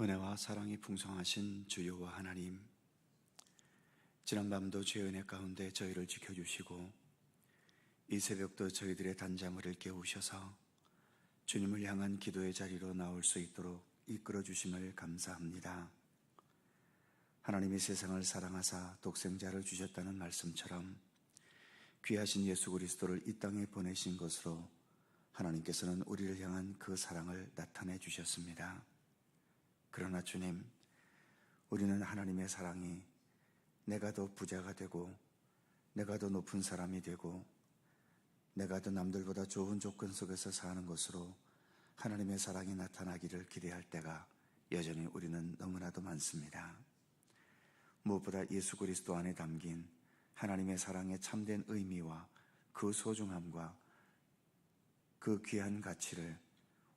은혜와 사랑이 풍성하신 주 여호와 하나님, 지난밤도 주의 은혜 가운데 저희를 지켜주시고 이 새벽도 저희들의 단잠을 깨우셔서 주님을 향한 기도의 자리로 나올 수 있도록 이끌어 주심을 감사합니다. 하나님이 세상을 사랑하사 독생자를 주셨다는 말씀처럼 귀하신 예수 그리스도를 이 땅에 보내신 것으로 하나님께서는 우리를 향한 그 사랑을 나타내 주셨습니다. 그러나 주님, 우리는 하나님의 사랑이 내가 더 부자가 되고 내가 더 높은 사람이 되고 내가 더 남들보다 좋은 조건 속에서 사는 것으로 하나님의 사랑이 나타나기를 기대할 때가 여전히 우리는 너무나도 많습니다. 무엇보다 예수 그리스도 안에 담긴 하나님의 사랑의 참된 의미와 그 소중함과 그 귀한 가치를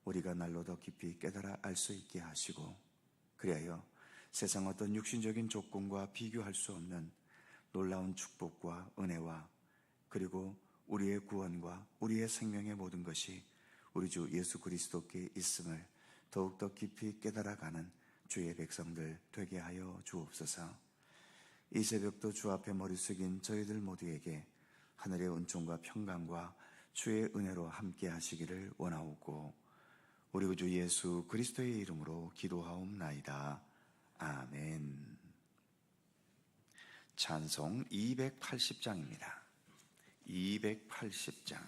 우리가 날로 더 깊이 깨달아 알 수 있게 하시고, 그리하여 세상 어떤 육신적인 조건과 비교할 수 없는 놀라운 축복과 은혜와 그리고 우리의 구원과 우리의 생명의 모든 것이 우리 주 예수 그리스도께 있음을 더욱더 깊이 깨달아가는 주의 백성들 되게 하여 주옵소서. 이 새벽도 주 앞에 머리 숙인 저희들 모두에게 하늘의 은총과 평강과 주의 은혜로 함께 하시기를 원하오고, 우리 주 예수 그리스도의 이름으로 기도하옵나이다. 아멘. 찬송 280장입니다. 280장.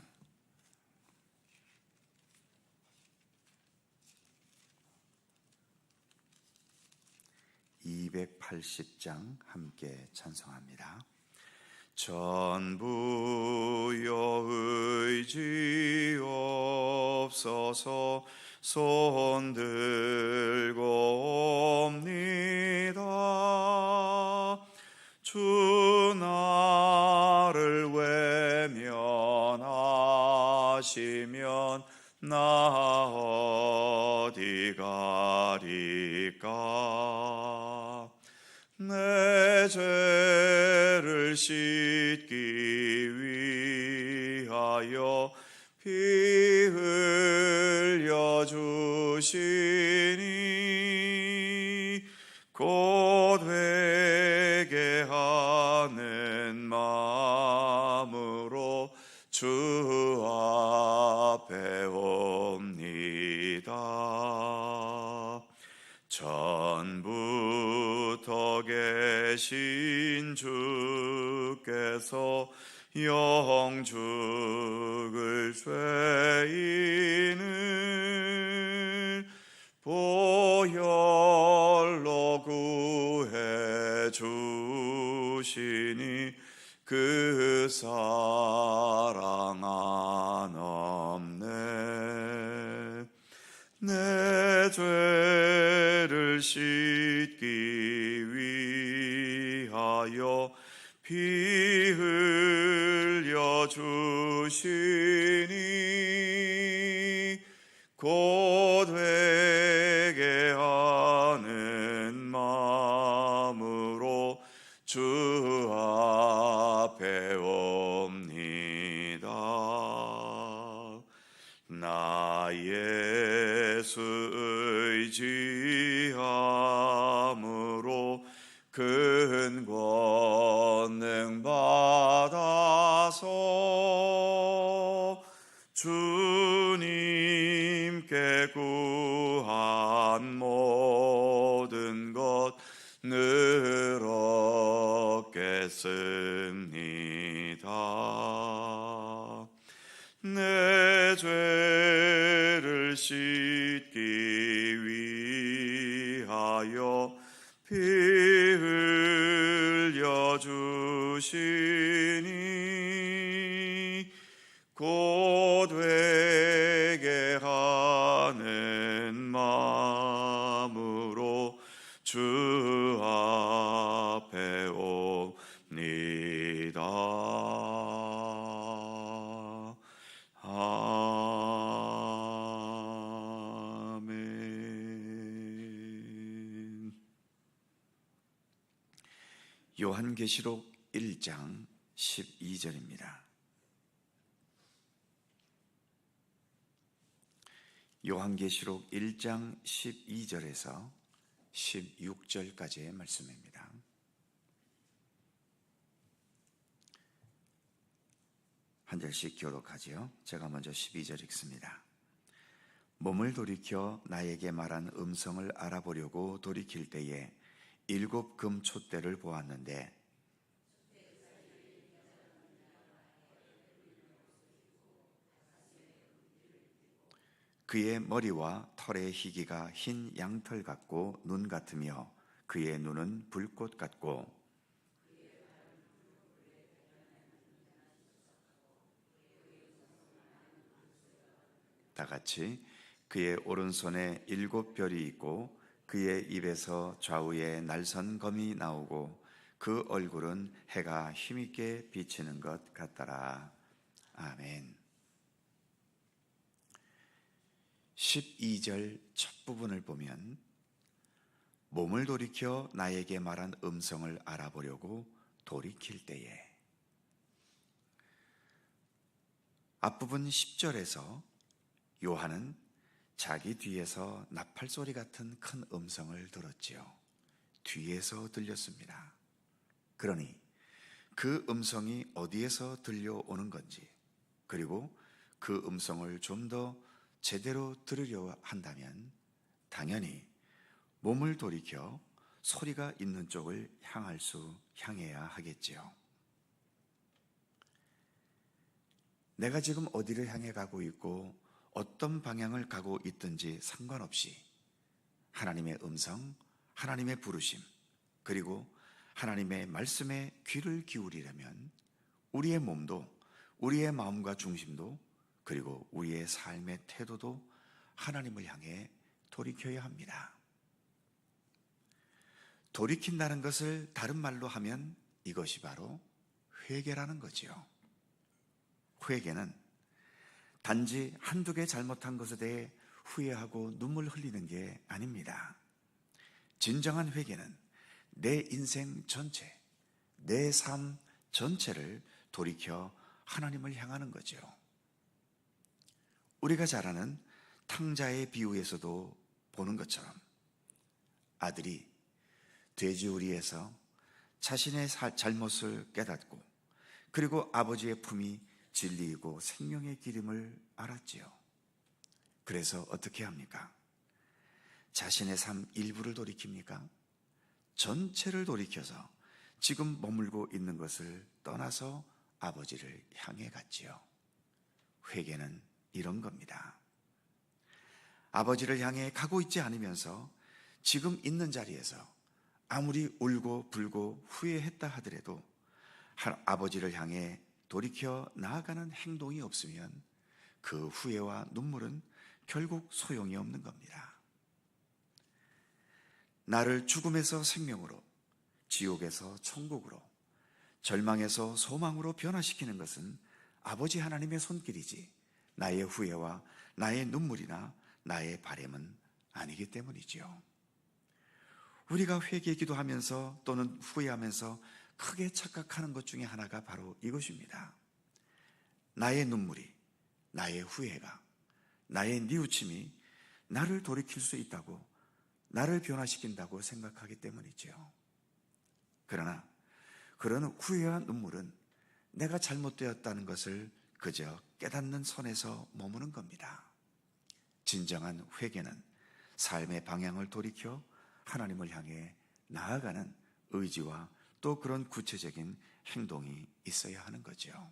280장 함께 찬송합니다. 전부여 의지옵소서. 손 들고 옵니다. 주 나를 외면하시면 나 어디 가리까. 내 죄를 씻기 위하여 피 흘려 주시니 곧 회개하는 마음으로 주 앞에 옵니다. 전부터 계신 주께서 영 죽을 죄인을 보혈로 구해 주시니 그 사랑 한없네. 내 죄를 씻기 위하여 피 흘려 주시니 곧 회개하는 마음으로 주 앞에 옵니다. 나 예수 의지함으로 큰 권능 받아서 주님께 구한 모든 것 늘 얻겠습니다. 내 죄를 씻기 위하여 피 흘려 주시니 곧 회개하는 마음으로 주 앞에 옵니다. 아멘. 요한계시록 1장 12절입니다. 요한계시록 1장 12절에서 16절까지의 말씀입니다. 한 절씩 교독하지요. 제가 먼저 12절 읽습니다. 몸을 돌이켜 나에게 말한 음성을 알아보려고 돌이킬 때에 7 금촛대를 보았는데 그의 머리와 털의 희기가 흰 양털 같고 눈 같으며 그의 눈은 불꽃 같고 다 같이 그의 오른손에 7 별이 있고 그의 입에서 좌우에 날선 검이 나오고 그 얼굴은 해가 힘있게 비치는 것 같더라. 아멘. 12절 첫 부분을 보면 몸을 돌이켜 나에게 말한 음성을 알아보려고 돌이킬 때에, 앞부분 10절에서 요한은 자기 뒤에서 나팔 소리 같은 큰 음성을 들었지요. 뒤에서 들렸습니다. 그러니 그 음성이 어디에서 들려오는 건지, 그리고 그 음성을 좀 더 제대로 들으려 한다면 당연히 몸을 돌이켜 소리가 있는 쪽을 향해야 하겠지요. 내가 지금 어디를 향해 가고 있고 어떤 방향을 가고 있든지 상관없이 하나님의 음성, 하나님의 부르심, 그리고 하나님의 말씀에 귀를 기울이려면 우리의 몸도, 우리의 마음과 중심도, 그리고 우리의 삶의 태도도 하나님을 향해 돌이켜야 합니다. 돌이킨다는 것을 다른 말로 하면 이것이 바로 회개라는 거지요. 회개는 단지 한두 개 잘못한 것에 대해 후회하고 눈물 흘리는 게 아닙니다. 진정한 회개는 내 인생 전체, 내 삶 전체를 돌이켜 하나님을 향하는 거죠. 우리가 잘 아는 탕자의 비유에서도 보는 것처럼 아들이 돼지우리에서 자신의 잘못을 깨닫고 그리고 아버지의 품이 진리이고 생명의 길임을 알았지요. 그래서 어떻게 합니까? 자신의 삶 일부를 돌이킵니까? 전체를 돌이켜서 지금 머물고 있는 것을 떠나서 아버지를 향해 갔지요. 회개는 이런 겁니다. 아버지를 향해 가고 있지 않으면서 지금 있는 자리에서 아무리 울고 불고 후회했다 하더라도 아버지를 향해 돌이켜 나아가는 행동이 없으면 그 후회와 눈물은 결국 소용이 없는 겁니다. 나를 죽음에서 생명으로, 지옥에서 천국으로, 절망에서 소망으로 변화시키는 것은 아버지 하나님의 손길이지 나의 후회와 나의 눈물이나 나의 바램은 아니기 때문이지요. 우리가 회개 기도하면서 또는 후회하면서 크게 착각하는 것 중에 하나가 바로 이것입니다. 나의 눈물이, 나의 후회가, 나의 뉘우침이 나를 돌이킬 수 있다고, 나를 변화시킨다고 생각하기 때문이지요. 그러나 그런 후회와 눈물은 내가 잘못되었다는 것을 그저 깨닫는 선에서 머무는 겁니다. 진정한 회개는 삶의 방향을 돌이켜 하나님을 향해 나아가는 의지와 또 그런 구체적인 행동이 있어야 하는 거죠.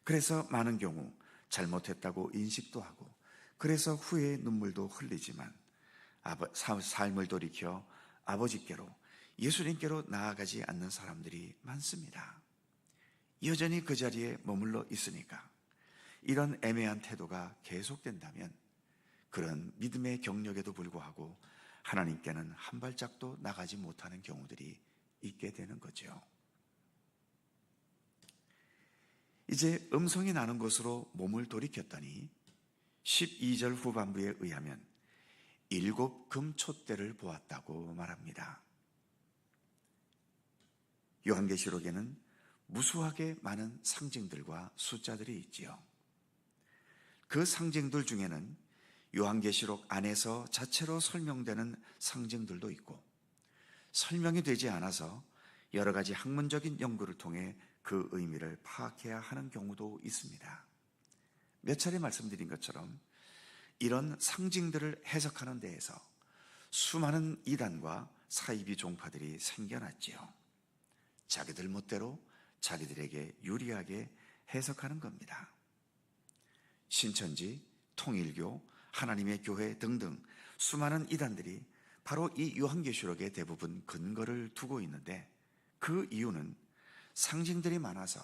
그래서 많은 경우 잘못했다고 인식도 하고, 그래서 후회의 눈물도 흘리지만 삶을 돌이켜 아버지께로, 예수님께로 나아가지 않는 사람들이 많습니다. 여전히 그 자리에 머물러 있으니까 이런 애매한 태도가 계속된다면 그런 믿음의 경력에도 불구하고 하나님께는 한 발짝도 나가지 못하는 경우들이 있게 되는 거죠. 이제 음성이 나는 곳으로 몸을 돌이켰더니 12절 후반부에 의하면 7 금촛대를 보았다고 말합니다. 요한계시록에는 무수하게 많은 상징들과 숫자들이 있지요. 그 상징들 중에는 요한계시록 안에서 자체로 설명되는 상징들도 있고, 설명이 되지 않아서 여러 가지 학문적인 연구를 통해 그 의미를 파악해야 하는 경우도 있습니다. 몇 차례 말씀드린 것처럼 이런 상징들을 해석하는 데에서 수많은 이단과 사이비 종파들이 생겨났지요. 자기들 멋대로 자기들에게 유리하게 해석하는 겁니다. 신천지, 통일교, 하나님의 교회 등등 수많은 이단들이 바로 이 요한계시록에 대부분 근거를 두고 있는데, 그 이유는 상징들이 많아서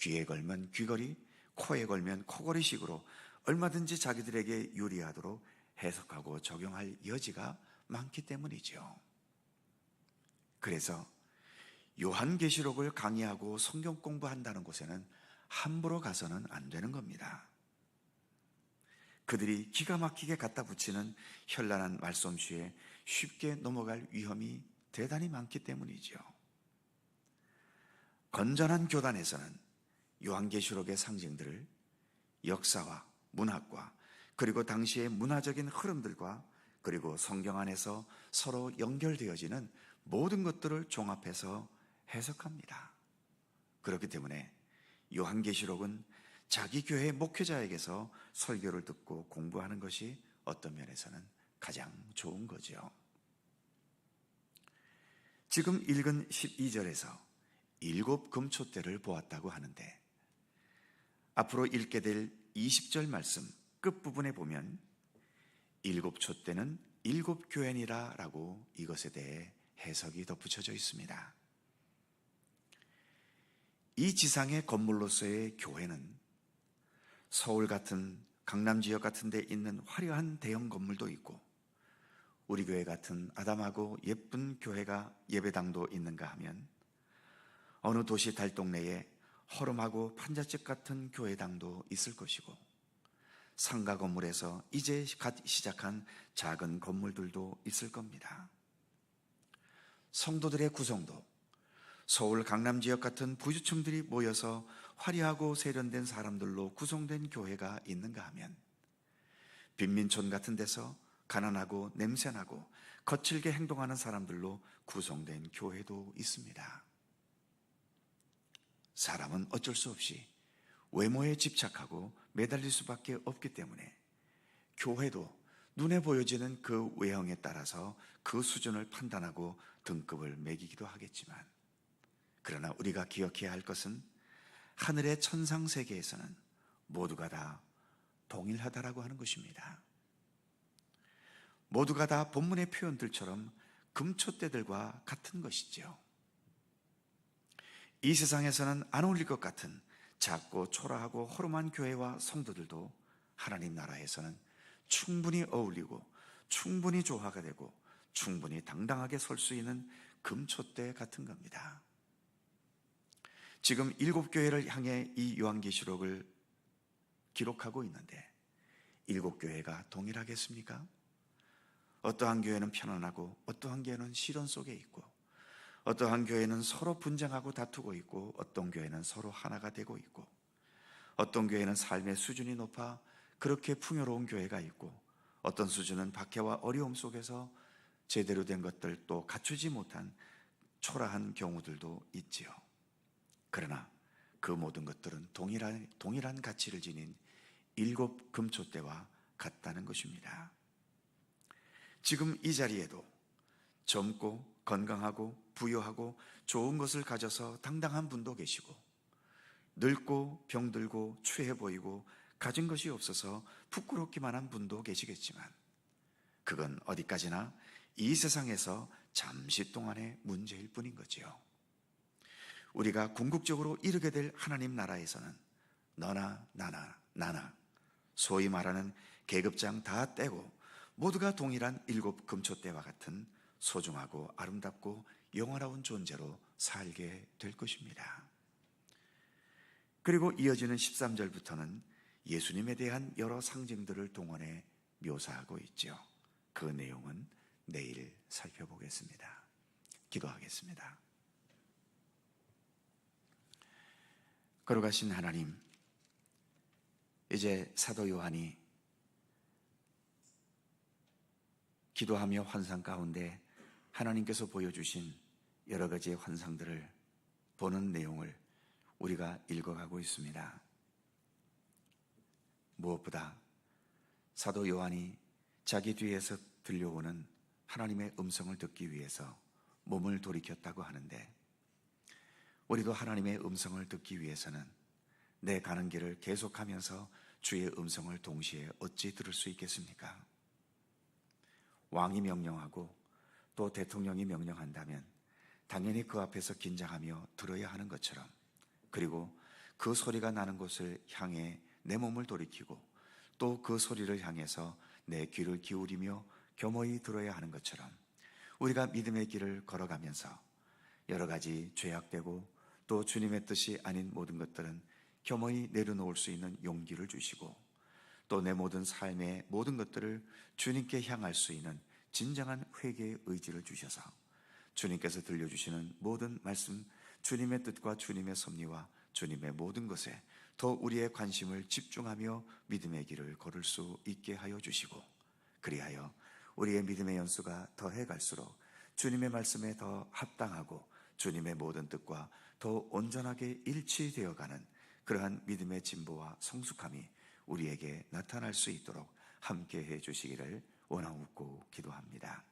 귀에 걸면 귀걸이, 코에 걸면 코걸이식으로 얼마든지 자기들에게 유리하도록 해석하고 적용할 여지가 많기 때문이죠. 그래서 요한계시록을 강의하고 성경 공부한다는 곳에는 함부로 가서는 안 되는 겁니다. 그들이 기가 막히게 갖다 붙이는 현란한 말솜씨에 쉽게 넘어갈 위험이 대단히 많기 때문이죠. 건전한 교단에서는 요한계시록의 상징들을 역사와 문학과 그리고 당시의 문화적인 흐름들과 그리고 성경 안에서 서로 연결되어지는 모든 것들을 종합해서 해석합니다. 그렇기 때문에 요한계시록은 자기 교회 목회자에게서 설교를 듣고 공부하는 것이 어떤 면에서는 가장 좋은 거죠. 지금 읽은 12절에서 7 금초대를 보았다고 하는데, 앞으로 읽게 될 20절 말씀 끝부분에 보면 7 촛대는 7 교회니라 라고 이것에 대해 해석이 덧붙여져 있습니다. 이 지상의 건물로서의 교회는 서울 같은 강남 지역 같은 데 있는 화려한 대형 건물도 있고, 우리 교회 같은 아담하고 예쁜 교회가 예배당도 있는가 하면 어느 도시 달동네에 허름하고 판잣집 같은 교회당도 있을 것이고, 상가 건물에서 이제 갓 시작한 작은 건물들도 있을 겁니다. 성도들의 구성도 서울 강남 지역 같은 부유층들이 모여서 화려하고 세련된 사람들로 구성된 교회가 있는가 하면, 빈민촌 같은 데서 가난하고 냄새나고 거칠게 행동하는 사람들로 구성된 교회도 있습니다. 사람은 어쩔 수 없이 외모에 집착하고 매달릴 수밖에 없기 때문에 교회도 눈에 보여지는 그 외형에 따라서 그 수준을 판단하고 등급을 매기기도 하겠지만, 그러나 우리가 기억해야 할 것은 하늘의 천상 세계에서는 모두가 다 동일하다라고 하는 것입니다. 모두가 다 본문의 표현들처럼 금촛대들과 같은 것이죠. 이 세상에서는 안 어울릴 것 같은 작고 초라하고 허름한 교회와 성도들도 하나님 나라에서는 충분히 어울리고 충분히 조화가 되고 충분히 당당하게 설 수 있는 금촛대 같은 겁니다. 지금 7 교회를 향해 이 요한계시록을 기록하고 있는데 7 교회가 동일하겠습니까? 어떠한 교회는 편안하고 어떠한 교회는 시련 속에 있고, 어떠한 교회는 서로 분쟁하고 다투고 있고, 어떤 교회는 서로 하나가 되고 있고, 어떤 교회는 삶의 수준이 높아 그렇게 풍요로운 교회가 있고, 어떤 수준은 박해와 어려움 속에서 제대로 된 것들도 갖추지 못한 초라한 경우들도 있지요. 그러나 그 모든 것들은 동일한 가치를 지닌 7 금초대와 같다는 것입니다. 지금 이 자리에도 젊고 건강하고 부유하고 좋은 것을 가져서 당당한 분도 계시고, 늙고 병들고 추해 보이고 가진 것이 없어서 부끄럽기만 한 분도 계시겠지만, 그건 어디까지나 이 세상에서 잠시 동안의 문제일 뿐인 거지요. 우리가 궁극적으로 이르게 될 하나님 나라에서는 너나 나나 소위 말하는 계급장 다 떼고 모두가 동일한 7 금초대와 같은 소중하고 아름답고 영원한 존재로 살게 될 것입니다. 그리고 이어지는 13절부터는 예수님에 대한 여러 상징들을 동원해 묘사하고 있죠. 그 내용은 내일 살펴보겠습니다. 기도하겠습니다. 거룩하신 하나님, 이제 사도 요한이 기도하며 환상 가운데 하나님께서 보여주신 여러 가지의 환상들을 보는 내용을 우리가 읽어가고 있습니다. 무엇보다 사도 요한이 자기 뒤에서 들려오는 하나님의 음성을 듣기 위해서 몸을 돌이켰다고 하는데, 우리도 하나님의 음성을 듣기 위해서는 내 가는 길을 계속하면서 주의 음성을 동시에 어찌 들을 수 있겠습니까? 왕이 명령하고 또 대통령이 명령한다면 당연히 그 앞에서 긴장하며 들어야 하는 것처럼, 그리고 그 소리가 나는 곳을 향해 내 몸을 돌이키고 또 그 소리를 향해서 내 귀를 기울이며 겸허히 들어야 하는 것처럼, 우리가 믿음의 길을 걸어가면서 여러 가지 죄악되고 또 주님의 뜻이 아닌 모든 것들은 겸허히 내려놓을 수 있는 용기를 주시고, 또 내 모든 삶의 모든 것들을 주님께 향할 수 있는 진정한 회개의 의지를 주셔서 주님께서 들려주시는 모든 말씀, 주님의 뜻과 주님의 섭리와 주님의 모든 것에 더 우리의 관심을 집중하며 믿음의 길을 걸을 수 있게 하여 주시고, 그리하여 우리의 믿음의 연수가 더해 갈수록 주님의 말씀에 더 합당하고 주님의 모든 뜻과 더 온전하게 일치되어가는 그러한 믿음의 진보와 성숙함이 우리에게 나타날 수 있도록 함께해 주시기를 원하옵고 기도합니다.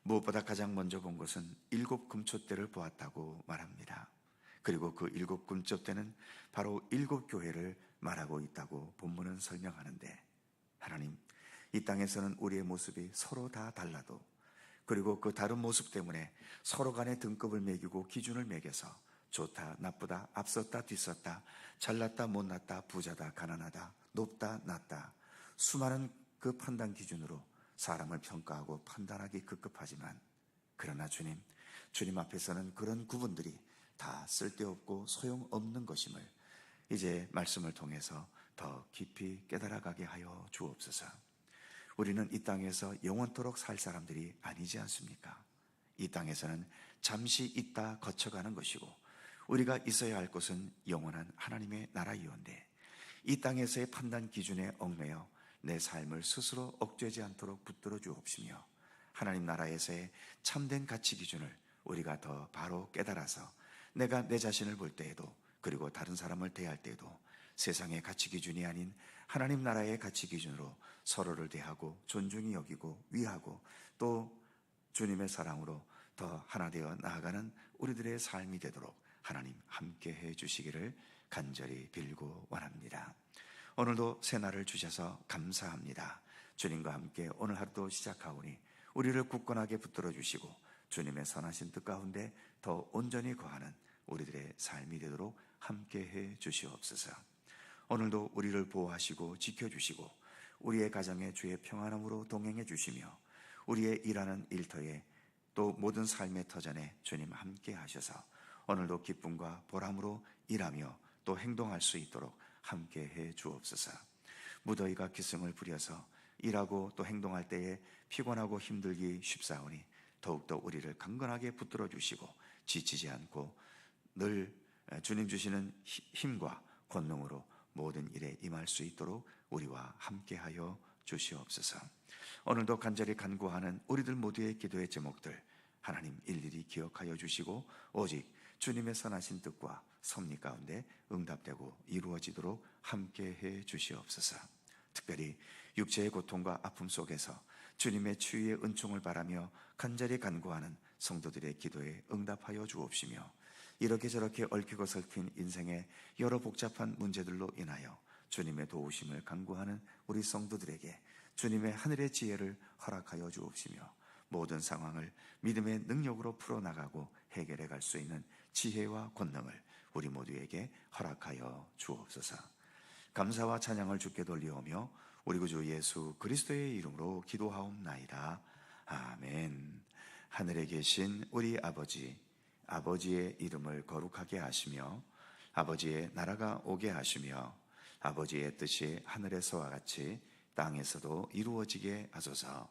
무엇보다 가장 먼저 본 것은 7 금초대를 보았다고 말합니다. 그리고 그 7 금초대는 바로 7 교회를 말하고 있다고 본문은 설명하는데, 하나님, 이 땅에서는 우리의 모습이 서로 다 달라도, 그리고 그 다른 모습 때문에 서로 간에 등급을 매기고 기준을 매겨서 좋다, 나쁘다, 앞섰다, 뒤섰다, 잘났다, 못났다, 부자다, 가난하다, 높다, 낮다, 수많은 그 판단 기준으로 사람을 평가하고 판단하기 급급하지만, 그러나 주님 앞에서는 그런 구분들이 다 쓸데없고 소용없는 것임을 이제 말씀을 통해서 더 깊이 깨달아가게 하여 주옵소서. 우리는 이 땅에서 영원토록 살 사람들이 아니지 않습니까? 이 땅에서는 잠시 있다 거쳐가는 것이고, 우리가 있어야 할 곳은 영원한 하나님의 나라이온데, 이 땅에서의 판단 기준에 얽매여 내 삶을 스스로 억제하지 않도록 붙들어 주옵시며, 하나님 나라에서의 참된 가치 기준을 우리가 더 바로 깨달아서 내가 내 자신을 볼 때에도, 그리고 다른 사람을 대할 때에도 세상의 가치 기준이 아닌 하나님 나라의 가치 기준으로 서로를 대하고 존중히 여기고 위하고 또 주님의 사랑으로 더 하나 되어 나아가는 우리들의 삶이 되도록 하나님 함께 해 주시기를 간절히 빌고 원합니다. 오늘도 새 날을 주셔서 감사합니다. 주님과 함께 오늘 하루도 시작하오니 우리를 굳건하게 붙들어 주시고 주님의 선하신 뜻 가운데 더 온전히 거하는 우리들의 삶이 되도록 함께 해 주시옵소서. 오늘도 우리를 보호하시고 지켜주시고 우리의 가정에 주의 평안함으로 동행해 주시며, 우리의 일하는 일터에 또 모든 삶의 터전에 주님 함께 하셔서 오늘도 기쁨과 보람으로 일하며 또 행동할 수 있도록 함께 해 주옵소서. 무더위가 기승을 부려서 일하고 또 행동할 때에 피곤하고 힘들기 쉽사오니 더욱더 우리를 강건하게 붙들어 주시고 지치지 않고 늘 주님 주시는 힘과 권능으로 모든 일에 임할 수 있도록 우리와 함께하여 주시옵소서. 오늘도 간절히 간구하는 우리들 모두의 기도의 제목들 하나님 일일이 기억하여 주시고 오직 주님의 선하신 뜻과 섭리 가운데 응답되고 이루어지도록 함께해 주시옵소서. 특별히 육체의 고통과 아픔 속에서 주님의 치유의 은총을 바라며 간절히 간구하는 성도들의 기도에 응답하여 주옵시며, 이렇게 저렇게 얽히고 설킨 인생의 여러 복잡한 문제들로 인하여 주님의 도우심을 간구하는 우리 성도들에게 주님의 하늘의 지혜를 허락하여 주옵시며, 모든 상황을 믿음의 능력으로 풀어나가고 해결해 갈 수 있는 지혜와 권능을 우리 모두에게 허락하여 주옵소서. 감사와 찬양을 주께 돌리오며 우리 구주 예수 그리스도의 이름으로 기도하옵나이다. 아멘. 하늘에 계신 우리 아버지, 아버지의 이름을 거룩하게 하시며 아버지의 나라가 오게 하시며 아버지의 뜻이 하늘에서와 같이 땅에서도 이루어지게 하소서.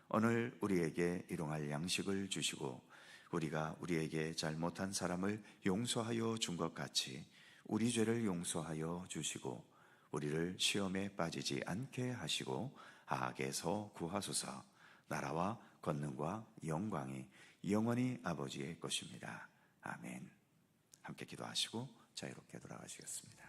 오늘 우리에게 일용할 양식을 주시고 우리가 우리에게 잘못한 사람을 용서하여 준 것 같이 우리 죄를 용서하여 주시고 우리를 시험에 빠지지 않게 하시고 악에서 구하소서. 나라와 권능과 영광이 영원히 아버지의 것입니다. 아멘. 함께 기도하시고 자유롭게 돌아가시겠습니다.